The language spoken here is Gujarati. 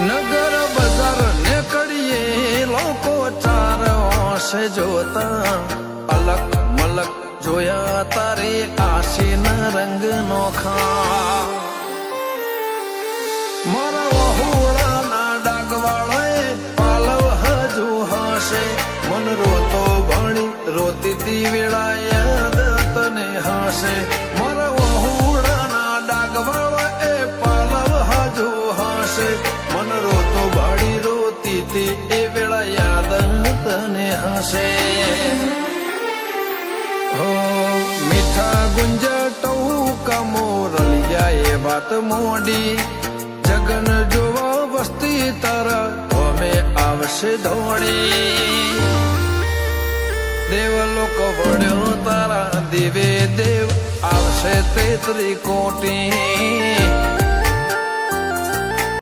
નગર બજાર ને કડીએ લોકો ચાર ઓશે જોતા અલગ મલક જોયા તારે આશીના રંગ નોખા મારા વહુડાના ડાગવાળાએ પાલવ હજુ હશે મન રોતો ભણી રોતી તી વેળા યાદ તને હશે મારા વહુડાના ડાગવાળાએ પાલવ હજુ હશે મન રોતો ભાડી રોતી તી એ વેળા યાદ તને હશે હો મીઠા ગુંજા ટહુકા મોરલિયા એ વાત મોડી જગન જોવા વસ્તી તારા અમે આવશે દોડી દેવલોક વળ્યો તારા દિવે દેવ આવશે 33 કોટી